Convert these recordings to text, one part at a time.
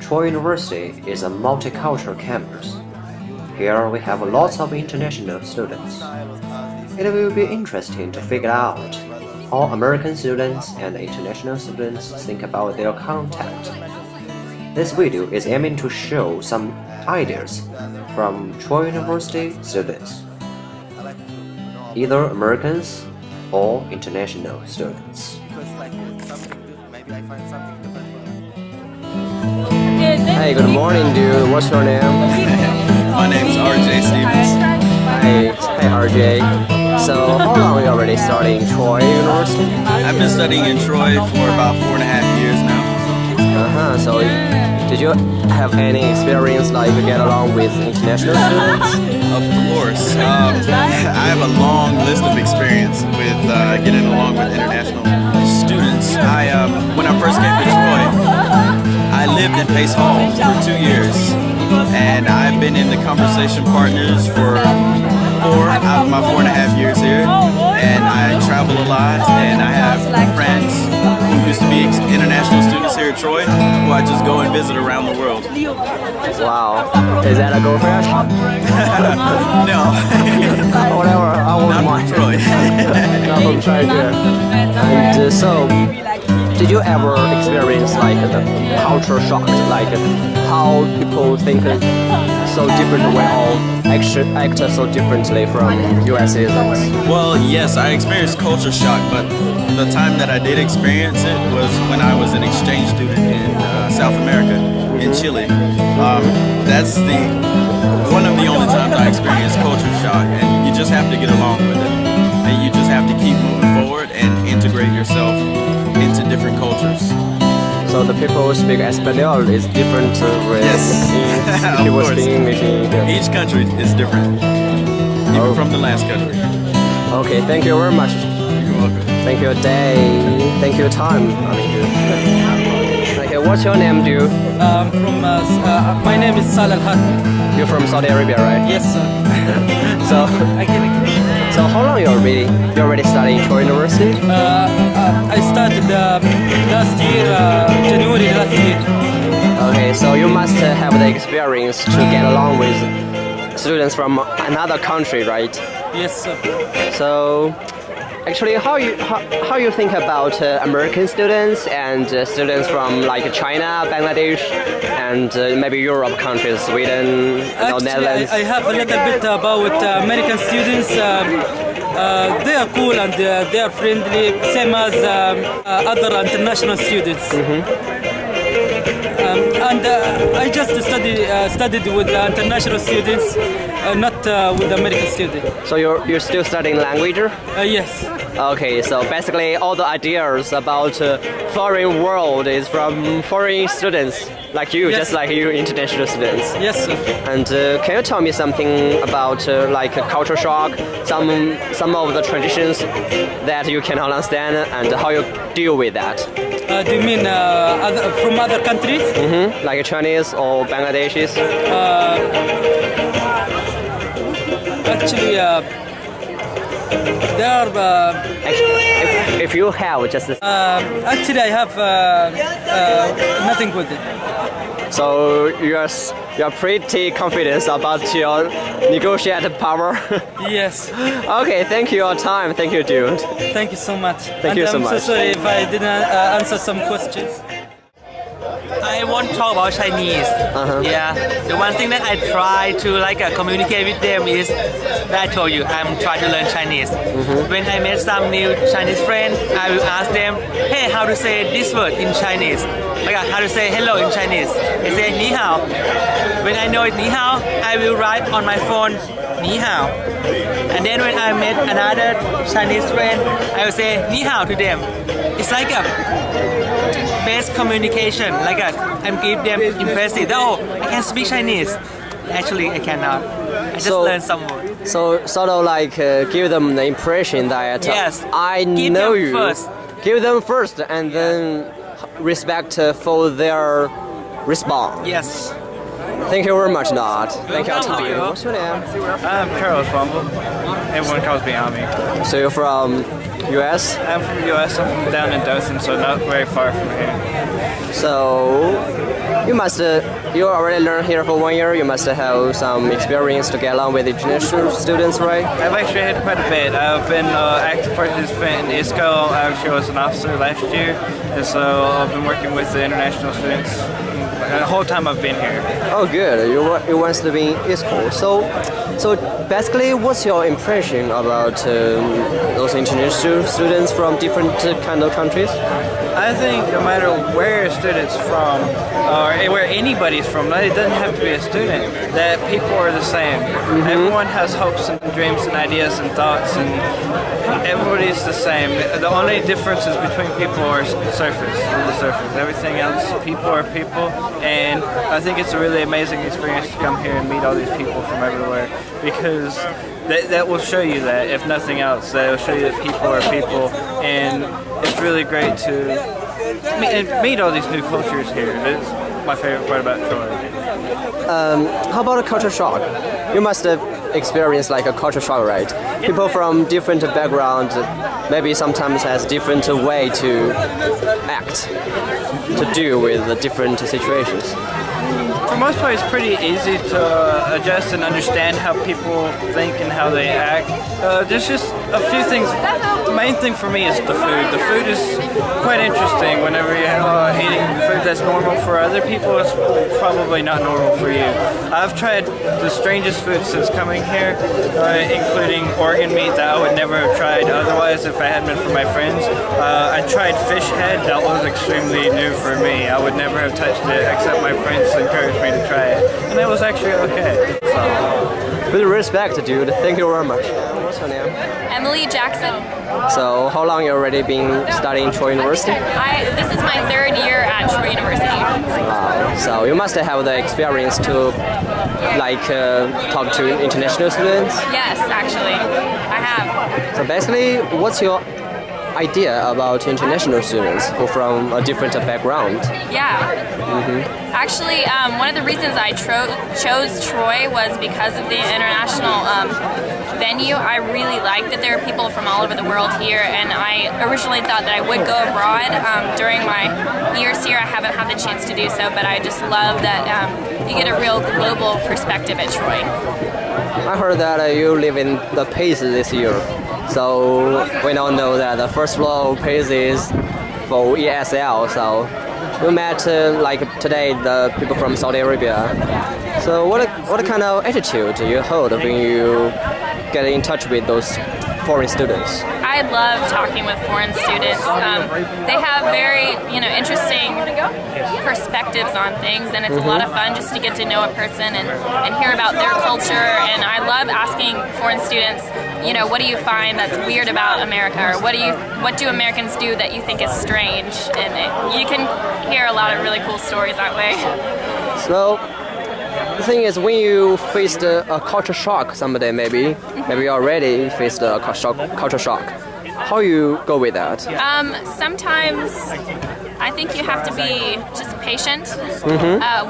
Troy University is a multicultural campus. Here we have lots of international students. It will be interesting to figure out how American students and international students think about their contact. This video is aiming to show some ideas from Troy University students, either Americans or international students. Hey, good morning, dude. What's your name? My name's RJ Stevens. Hey, RJ. So, how long are you already studying Troy University? I've been studying in Troy for about 4.5 years now. So, did you have any experience like get along with international students? Of course. I have a long list of experience with getting along with international students. When I first came to Troy, I lived in Pace Hall for 2 years, and I've been in the conversation partners for 4 out of my 4.5 years here, and I travel a lot, and I have friends who used to be international students here at Troy who I just go and visit around the world. Wow, is that a girlfriend? No. Whatever, I won't Not mind. from Troy. Not from Troy, yeah. And so, did you ever experience like the culture shock, like how people think so different way or act so differently from US citizens? Well, yes, I experienced culture shock, but the time that I did experience it was when I was an exchange student in South America, in Chile. That's one of the only times I experienced culture shock, and you just have to get along with it, and you just have to keep moving forward and integrate yourself into different cultures. So the people who speak Espanol is different with Yes, of people course. speaking English in here. Each country is different, even from the last country. Okay, thank you very much. You're welcome. Thank you, day. Thank you, time. Okay, what's your name, dude? My name is Salal Hat. You're from Saudi Arabia, right? Yes, sir. So, so how long you already studying Troy University? I started last year, January last year. Okay, so you must have the experience to get along with students from another country, right? Yes, sir. So, actually, how you think about American students and students from like China, Bangladesh, and maybe Europe countries, Sweden, Netherlands? I have a little bit about American students. They are cool and they are friendly, same as other international students. And I just studied with international students, not with American students. So you're still studying language? Yes. Okay, so basically all the ideas about foreign world is from foreign students like you, Yes. just like you international students. Yes, sir. And can you tell me something about like a culture shock, some of the traditions that you cannot understand and how you deal with that? Do you mean from other countries? Like Chinese or Bangladeshis? Actually, there are. If you have just Actually, I have nothing with it. so you're pretty confident about your negotiated power. Yes. Okay, thank you your time. Thank you, dude. Thank you so much. Thank you so I'm much. so sorry if I didn't answer some questions. I want to talk about Chinese. Yeah, the one thing that I try to communicate with them is that I told you I'm trying to learn Chinese. When I met some new Chinese friend, I will ask them, hey, how to say this word in Chinese? Like how to say hello in Chinese? I say ni hao. When I know it ni hao, I will write on my phone ni hao. And then when I met another Chinese friend, I will say ni hao to them. It's like a best communication, I'm give them impressive. Oh, I can speak Chinese. Actually, I cannot. I just learned some words. So sort of like give them the impression that Yes. I Give know them you. first. Give them first, and then respect for their response. Yes. Thank you very much, Nod. Thank you, Welcome. Tom. What's your name? I'm Carlos Bumble. Everyone calls me Ami. So you're from US? I'm from the US. I'm from down in Dothan, so not very far from here. So You already learned here for 1 year. You must have some experience to get along with international students, right? I've actually had quite a bit. I've been active participant in ISCO. I actually was an officer last year, and so I've been working with the international students the whole time I've been here. Oh, good. You once lived in ISCO. So basically, what's your impression about those international students from different kind of countries? I think no matter where a student's from, or where anybody's from, it doesn't have to be a student, that people are the same. Everyone has hopes and dreams and ideas and thoughts, and everybody's the same. The only differences between people are the surface. Everything else, people are people, and I think it's a really amazing experience to come here and meet all these people from everywhere, because that will show you that, if nothing else, that will show you that people are people, and it's really great to meet all these new cultures here. That's my favorite part about Troy. How about a culture shock? You must have experienced like a culture shock, right? People from different backgrounds maybe sometimes has different way to act, to deal with the different situations. For most part, it's pretty easy to adjust and understand how people think and how they act. There's just a few things. The main thing for me is the food. The food is quite interesting. Whenever you're eating food that's normal for other people, it's probably not normal for you. I've tried the strangest food since coming here, including organ meat that I would never have tried otherwise if I hadn't been for my friends. I tried fish head. That was extremely new for me. I would never have touched it except my friends encouraged me to try it, and it was actually okay. So. With respect, dude. Thank you very much. What's your name? Emily Jackson. So, how long you already been studying Troy University? This is my 3rd year at Troy University. Wow. So you must have the experience to talk to international students. Yes, actually, I have. So basically, what's your idea about international students who from a different background? Yeah. Actually, one of the reasons I chose Troy was because of the international venue. I really like that there are people from all over the world here, and I originally thought that I would go abroad. During my years here, I haven't had the chance to do so, but I just love that you get a real global perspective at Troy. I heard that you live in the Pace this year. So we all know that the first floor Pace is for ESL. So we met today the people from Saudi Arabia. So what kind of attitude do you hold when you get in touch with those foreign students? I love talking with foreign students. They have very, interesting perspectives on things, and it's a lot of fun just to get to know a person and hear about their culture. And I love asking foreign students, what do you find that's weird about America, or what do Americans do that you think is strange? And you can hear a lot of really cool stories that way. So the thing is, when you faced a culture shock someday, maybe you already faced a culture shock. How you go with that? Sometimes I think you have to be just patient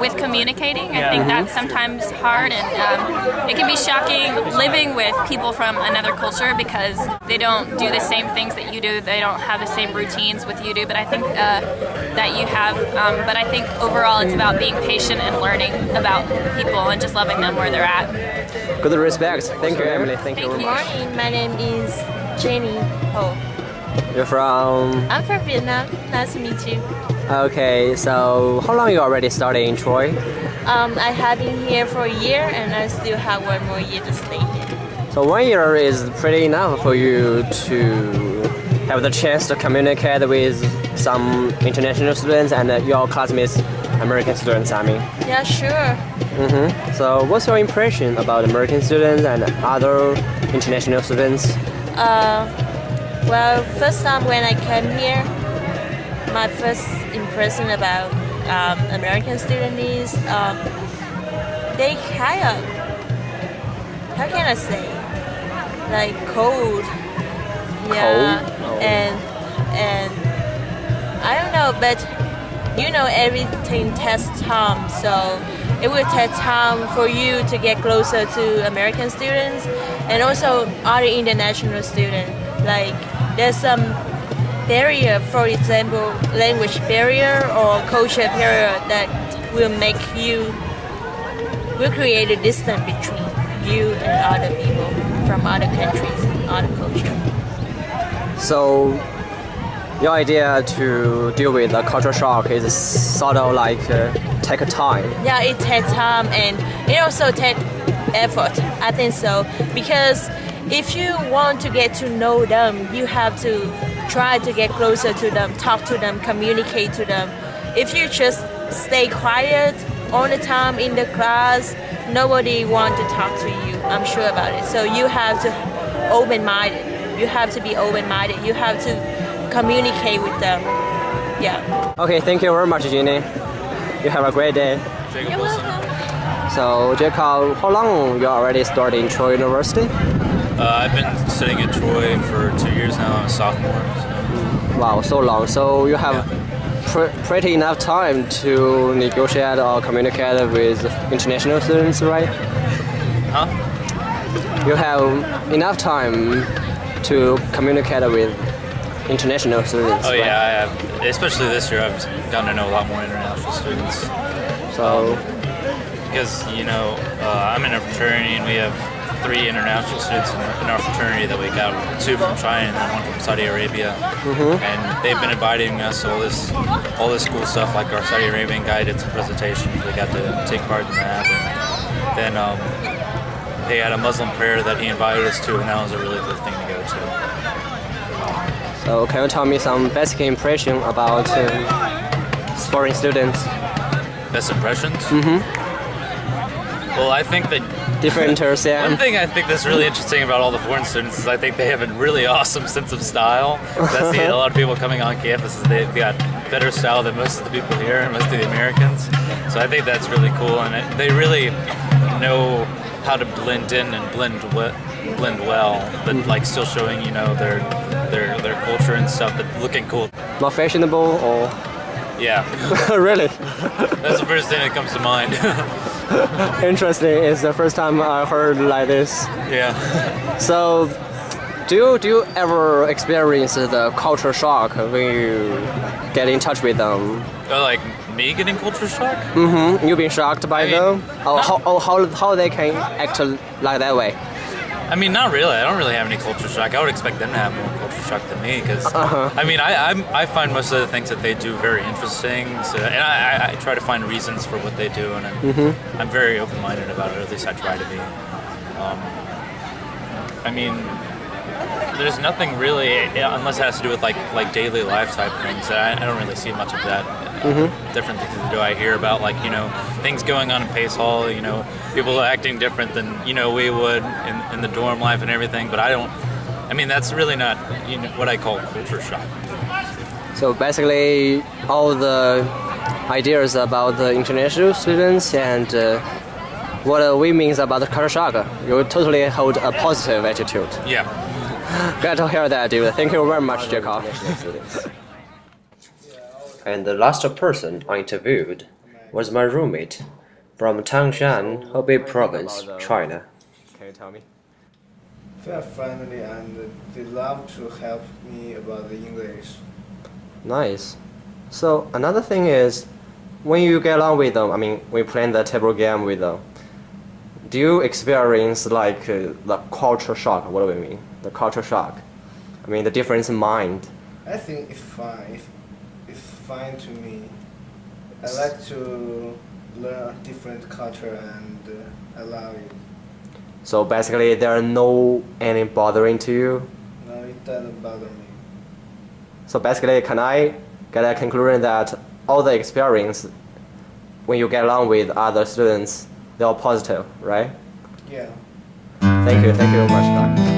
with communicating. I think that's sometimes hard, and it can be shocking living with people from another culture because they don't do the same things that you do. They don't have the same routines with you do. But I think that you have. But I think overall, it's about being patient and learning about people and just loving them where they're at. Good respect. Thank you, Emily. Thank you very much. Good morning. My name is Jenny Ho. You're from? I'm from Vietnam. Nice to meet you. Okay, so how long you already studying in Troy? I have been here for a year, and I still have 1 more year to stay here. So 1 year is pretty enough for you to have the chance to communicate with some international students and your classmates, American students, I mean. Yeah, sure. So what's your impression about American students and other international students? Well, first time when I came here, my first impression about American students is they kind of, how can I say, like cold. Yeah. Cold? And I don't know, but everything takes time, so it will take time for you to get closer to American students and also other international students. Like there's some barrier, for example, language barrier or culture barrier that will create a distance between you and other people from other countries, other culture. So, your idea to deal with the culture shock is sort of like take a time. Yeah, it takes time and it also takes effort. I think so, because if you want to get to know them, you have to try to get closer to them, talk to them, communicate to them. If you just stay quiet all the time in the class, nobody want to talk to you. I'm sure about it. So you have to open-minded. You have to be open-minded. You have to communicate with them. Yeah. Okay, thank you very much, Ginny. You have a great day. You're welcome. So, Jacob, how long you already started in Troy University? I've been studying at Troy for 2 years now. I'm a sophomore. So. Wow, so long. So you have pretty enough time to negotiate or communicate with international students, right? Huh? You have enough time to communicate with international students. Oh right? yeah, I have. Especially this year, I've gotten to know a lot more international students. So, because I'm in a fraternity and we have 3 international students in our fraternity that we got, 2 from China and 1 from Saudi Arabia. And they've been inviting us to all this cool stuff, like our Saudi Arabian guy did some presentations. We got to take part in that. And then they had a Muslim prayer that he invited us to, and that was a really good thing to go to. So can you tell me some basic impression about foreign students? Best impressions? Well, I think that Different one thing I think that's really interesting about all the foreign students is I think they have a really awesome sense of style. I see a lot of people coming on campus, they've got better style than most of the people here and most of the Americans. So I think that's really cool, and they really know how to blend in and blend well, but like still showing their culture and stuff, but looking cool. More fashionable or? Yeah, Really? that's the first thing that comes to mind. Interesting. It's the first time I heard like this. Yeah. So, do you ever experience the culture shock when you get in touch with them? Like me getting culture shock? You've been shocked by them? How they can act like that way? I mean, not really. I don't really have any culture shock. I would expect them to have more culture shock than me, because I mean, I find most of the things that they do very interesting. So, and I try to find reasons for what they do, and I'm very open-minded about it. Or at least I try to be. I mean, there's nothing really, unless it has to do with like daily life type things. I don't really see much of that. Different things to do. I hear about things going on in Pace Hall. People acting different than we would in the dorm life and everything. But I mean that's really not what I call culture shock. So basically, all the ideas about the international students and what we mean about the culture shock, you totally hold a positive attitude. Yeah. Glad to hear that, dude. Thank you very much, Jacob. And the last person I interviewed was my roommate from Tangshan, Hebei Province, China. Can you tell me? They are friendly and they love to help me about the English. Nice. So another thing is, when you get along with them, I mean, we play the table game with them, do you experience the culture shock? What do we mean? The culture shock. I mean, the difference in mind. I think it's fine. It's fine to me. I like to learn a different culture and allow it. So basically, there are no any bothering to you. No, it doesn't bother me. So basically, can I get a conclusion that all the experience, when you get along with other students, they're all positive, right? Yeah. Thank you very much, guys.